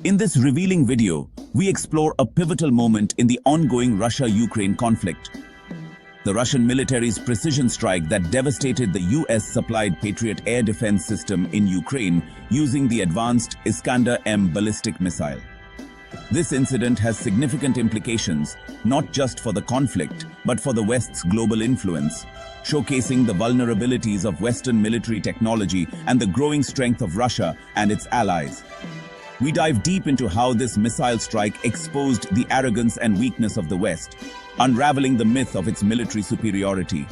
In this revealing video, we explore a pivotal moment in the ongoing Russia-Ukraine conflict. The Russian military's precision strike that devastated the US-supplied Patriot air defense system in Ukraine using the advanced Iskander M ballistic missile. This incident has significant implications, not just for the conflict, but for the West's global influence, showcasing the vulnerabilities of Western military technology and the growing strength of Russia and its allies. We dive deep into how this missile strike exposed the arrogance and weakness of the West, unraveling the myth of its military superiority.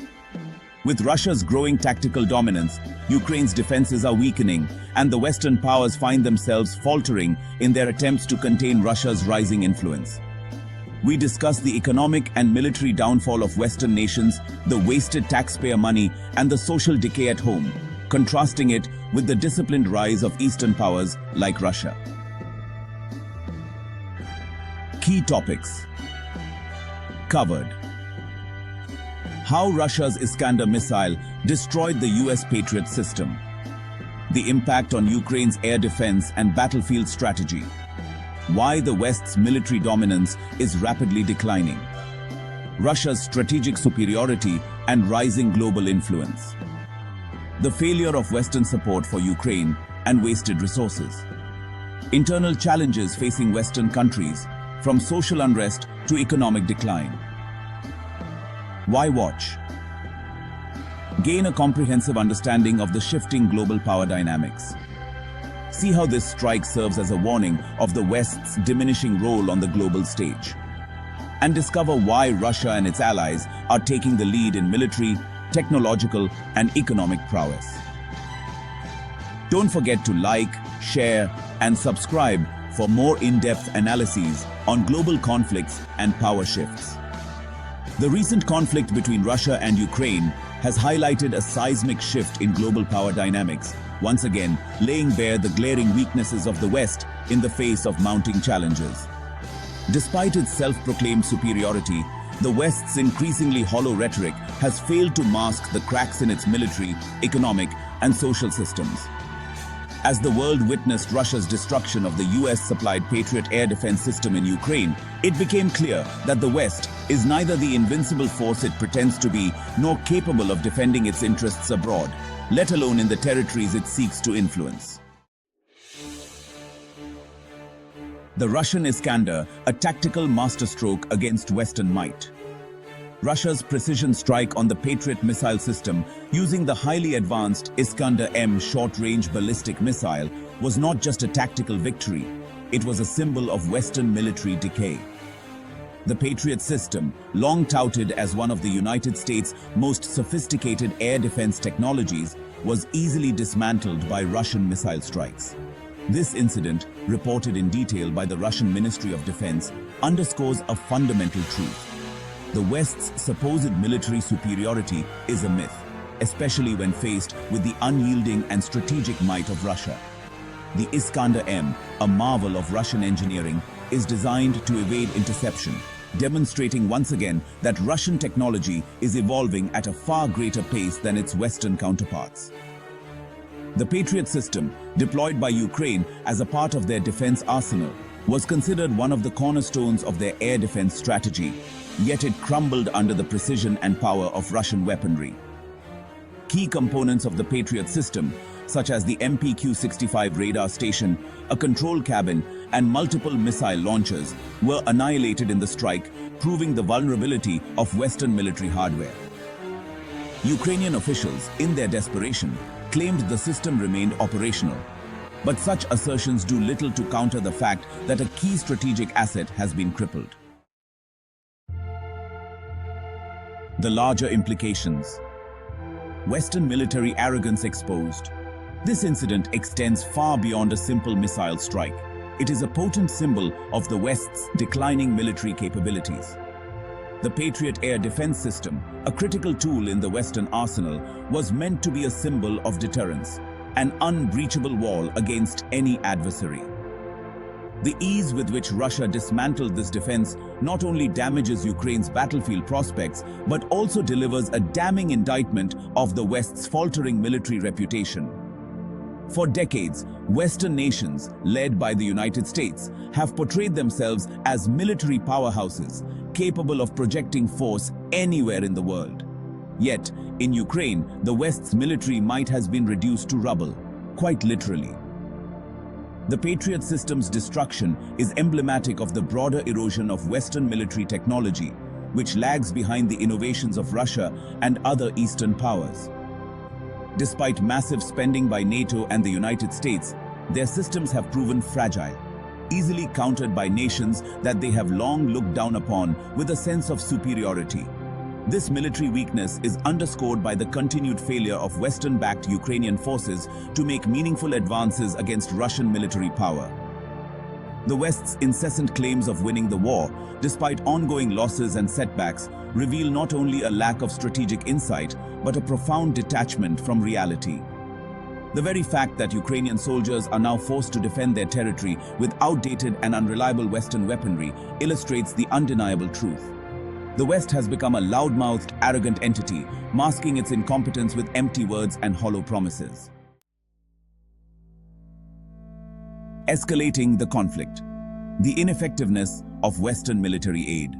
With Russia's growing tactical dominance, Ukraine's defenses are weakening, and the Western powers find themselves faltering in their attempts to contain Russia's rising influence. We discuss the economic and military downfall of Western nations, the wasted taxpayer money, and the social decay at home, contrasting it with the disciplined rise of Eastern powers like Russia. Key topics covered: how Russia's Iskander missile destroyed the US Patriot system, the impact on Ukraine's air defense and battlefield strategy, why the West's military dominance is rapidly declining, Russia's strategic superiority and rising global influence, the failure of Western support for Ukraine and wasted resources, internal challenges facing Western countries, from social unrest to economic decline. Why watch? Gain a comprehensive understanding of the shifting global power dynamics. See how this strike serves as a warning of the West's diminishing role on the global stage. And discover why Russia and its allies are taking the lead in military, technological, and economic prowess. Don't forget to like, share, and subscribe for more in-depth analyses on global conflicts and power shifts. The recent conflict between Russia and Ukraine has highlighted a seismic shift in global power dynamics, once again laying bare the glaring weaknesses of the West in the face of mounting challenges. Despite its self-proclaimed superiority, the West's increasingly hollow rhetoric has failed to mask the cracks in its military, economic, and social systems. As the world witnessed Russia's destruction of the US-supplied Patriot air defense system in Ukraine, it became clear that the West is neither the invincible force it pretends to be, nor capable of defending its interests abroad, let alone in the territories it seeks to influence. The Russian Iskander, a tactical masterstroke against Western might. Russia's precision strike on the Patriot missile system using the highly advanced Iskander M short-range ballistic missile was not just a tactical victory, it was a symbol of Western military decay. The Patriot system, long touted as one of the United States' most sophisticated air defense technologies, was easily dismantled by Russian missile strikes. This incident, reported in detail by the Russian Ministry of Defense, underscores a fundamental truth. The West's supposed military superiority is a myth, especially when faced with the unyielding and strategic might of Russia. The Iskander M, a marvel of Russian engineering, is designed to evade interception, demonstrating once again that Russian technology is evolving at a far greater pace than its Western counterparts. The Patriot system, deployed by Ukraine as a part of their defense arsenal, was considered one of the cornerstones of their air defense strategy, yet it crumbled under the precision and power of Russian weaponry. Key components of the Patriot system, such as the MPQ-65 radar station, a control cabin, and multiple missile launchers, were annihilated in the strike, proving the vulnerability of Western military hardware. Ukrainian officials, in their desperation, claimed the system remained operational. But such assertions do little to counter the fact that a key strategic asset has been crippled. The larger implications. Western military arrogance exposed. This incident extends far beyond a simple missile strike. It is a potent symbol of the West's declining military capabilities. The Patriot air defense system, a critical tool in the Western arsenal, was meant to be a symbol of deterrence, an unbreachable wall against any adversary. The ease with which Russia dismantled this defense not only damages Ukraine's battlefield prospects, but also delivers a damning indictment of the West's faltering military reputation. For decades, Western nations, led by the United States, have portrayed themselves as military powerhouses, capable of projecting force anywhere in the world. Yet, in Ukraine, the West's military might has been reduced to rubble, quite literally. The Patriot system's destruction is emblematic of the broader erosion of Western military technology, which lags behind the innovations of Russia and other Eastern powers. Despite massive spending by NATO and the United States, their systems have proven fragile, easily countered by nations that they have long looked down upon with a sense of superiority. This military weakness is underscored by the continued failure of Western-backed Ukrainian forces to make meaningful advances against Russian military power. The West's incessant claims of winning the war, despite ongoing losses and setbacks, reveal not only a lack of strategic insight, but a profound detachment from reality. The very fact that Ukrainian soldiers are now forced to defend their territory with outdated and unreliable Western weaponry illustrates the undeniable truth. The West has become a loud-mouthed, arrogant entity, masking its incompetence with empty words and hollow promises. Escalating the conflict. The ineffectiveness of Western military aid.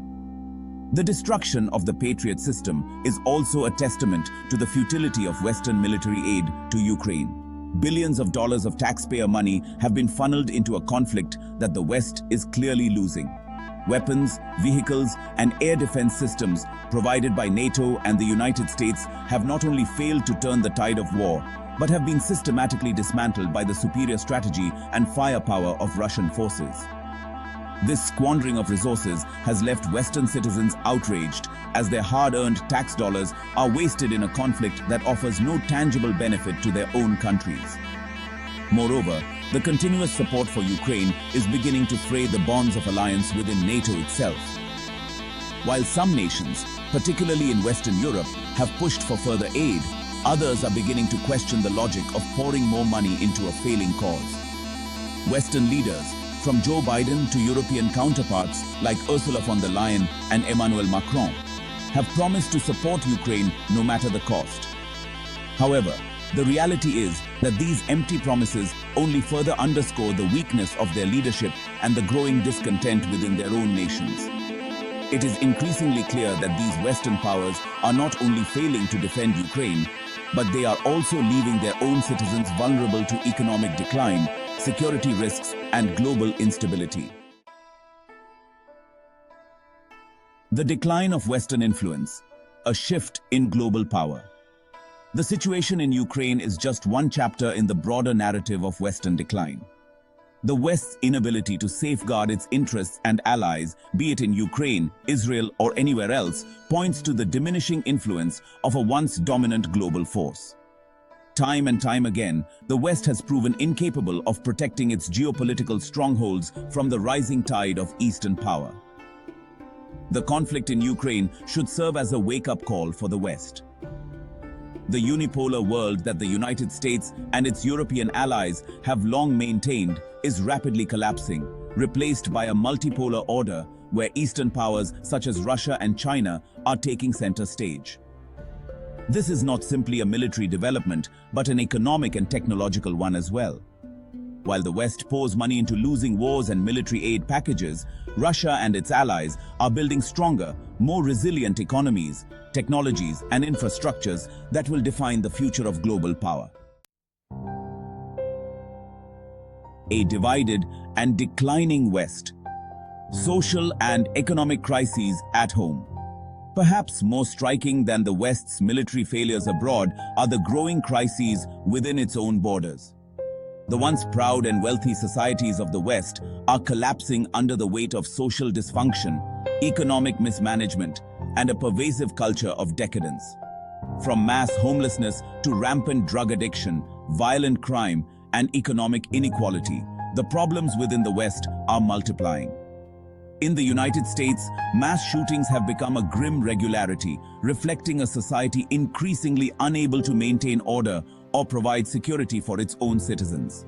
The destruction of the Patriot system is also a testament to the futility of Western military aid to Ukraine. Billions of dollars of taxpayer money have been funneled into a conflict that the West is clearly losing. Weapons, vehicles, and air defense systems provided by NATO and the United States have not only failed to turn the tide of war, but have been systematically dismantled by the superior strategy and firepower of Russian forces. This squandering of resources has left Western citizens outraged as their hard-earned tax dollars are wasted in a conflict that offers no tangible benefit to their own countries. Moreover, the continuous support for Ukraine is beginning to fray the bonds of alliance within NATO itself. While some nations, particularly in Western Europe, have pushed for further aid, others are beginning to question the logic of pouring more money into a failing cause. Western leaders, from Joe Biden to European counterparts like Ursula von der Leyen and Emmanuel Macron, have promised to support Ukraine no matter the cost. However, the reality is that these empty promises only further underscore the weakness of their leadership and the growing discontent within their own nations. It is increasingly clear that these Western powers are not only failing to defend Ukraine, but they are also leaving their own citizens vulnerable to economic decline, security risks, and global instability. The decline of Western influence, a shift in global power. The situation in Ukraine is just one chapter in the broader narrative of Western decline. The West's inability to safeguard its interests and allies, be it in Ukraine, Israel, or anywhere else, points to the diminishing influence of a once dominant global force. Time and time again, the West has proven incapable of protecting its geopolitical strongholds from the rising tide of Eastern power. The conflict in Ukraine should serve as a wake-up call for the West. The unipolar world that the United States and its European allies have long maintained is rapidly collapsing, replaced by a multipolar order where Eastern powers such as Russia and China are taking center stage. This is not simply a military development, but an economic and technological one as well. While the West pours money into losing wars and military aid packages, Russia and its allies are building stronger, more resilient economies, technologies, and infrastructures that will define the future of global power. A divided and declining West. Social and economic crises at home. Perhaps more striking than the West's military failures abroad are the growing crises within its own borders. The once proud and wealthy societies of the West are collapsing under the weight of social dysfunction, economic mismanagement, and a pervasive culture of decadence. From mass homelessness to rampant drug addiction, violent crime, and economic inequality, the problems within the West are multiplying. In the United States, mass shootings have become a grim regularity, reflecting a society increasingly unable to maintain order or provide security for its own citizens.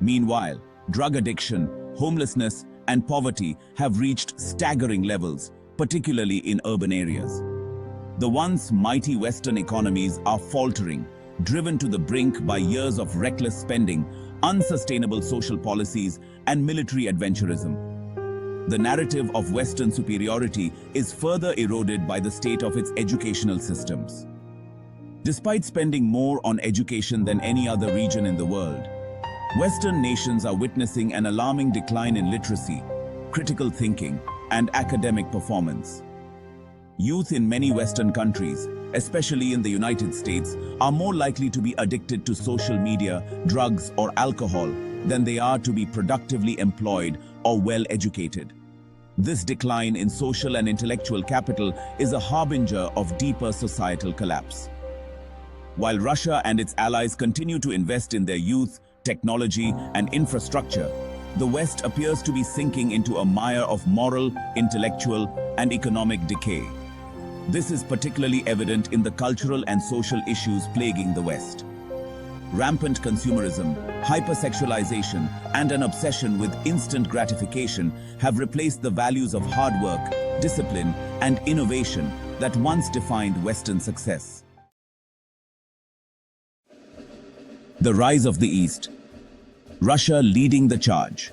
Meanwhile, drug addiction, homelessness, and poverty have reached staggering levels, particularly in urban areas. The once mighty Western economies are faltering, driven to the brink by years of reckless spending, unsustainable social policies, and military adventurism. The narrative of Western superiority is further eroded by the state of its educational systems. Despite spending more on education than any other region in the world, Western nations are witnessing an alarming decline in literacy, critical thinking, and academic performance. Youth in many Western countries, especially in the United States, are more likely to be addicted to social media, drugs, or alcohol than they are to be productively employed or well-educated. This decline in social and intellectual capital is a harbinger of deeper societal collapse. While Russia and its allies continue to invest in their youth, technology, and infrastructure, the West appears to be sinking into a mire of moral, intellectual, and economic decay. This is particularly evident in the cultural and social issues plaguing the West. Rampant consumerism, hypersexualization, and an obsession with instant gratification have replaced the values of hard work, discipline, and innovation that once defined Western success. The rise of the East. Russia leading the charge.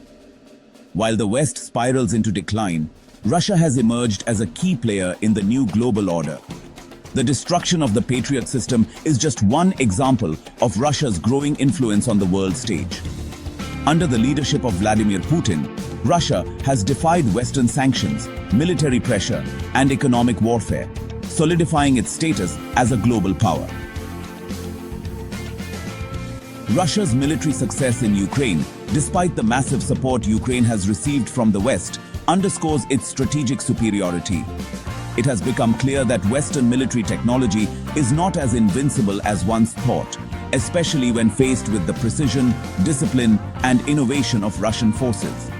While the West spirals into decline, Russia has emerged as a key player in the new global order. The destruction of the Patriot system is just one example of Russia's growing influence on the world stage. Under the leadership of Vladimir Putin, Russia has defied Western sanctions, military pressure, and economic warfare, solidifying its status as a global power. Russia's military success in Ukraine, despite the massive support Ukraine has received from the West, underscores its strategic superiority. It has become clear that Western military technology is not as invincible as once thought, especially when faced with the precision, discipline, and innovation of Russian forces.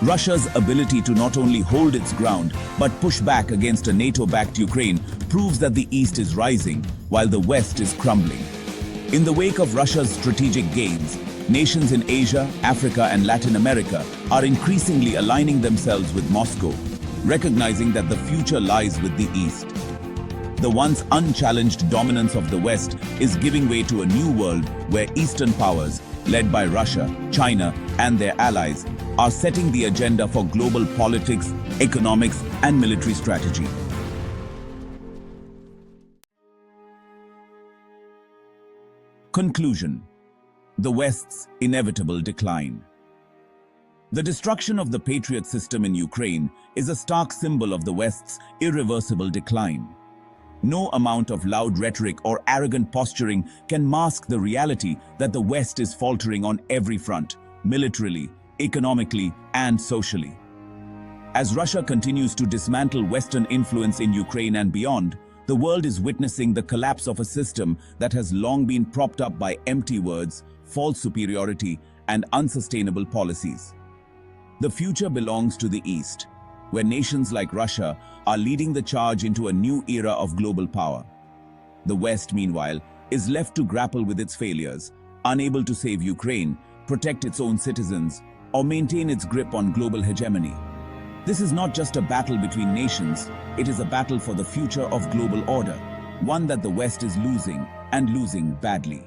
Russia's ability to not only hold its ground, but push back against a NATO-backed Ukraine proves that the East is rising, while the West is crumbling. In the wake of Russia's strategic gains, nations in Asia, Africa, and Latin America are increasingly aligning themselves with Moscow, recognizing that the future lies with the East. The once unchallenged dominance of the West is giving way to a new world where Eastern powers, led by Russia, China, and their allies, are setting the agenda for global politics, economics, and military strategy. Conclusion: the West's inevitable decline. The destruction of the Patriot system in Ukraine is a stark symbol of the West's irreversible decline. No amount of loud rhetoric or arrogant posturing can mask the reality that the West is faltering on every front, militarily, economically, and socially. As Russia continues to dismantle Western influence in Ukraine and beyond, the world is witnessing the collapse of a system that has long been propped up by empty words, false superiority, and unsustainable policies. The future belongs to the East, where nations like Russia are leading the charge into a new era of global power. The West, meanwhile, is left to grapple with its failures, unable to save Ukraine, protect its own citizens, or maintain its grip on global hegemony. This is not just a battle between nations, it is a battle for the future of global order, one that the West is losing, and losing badly.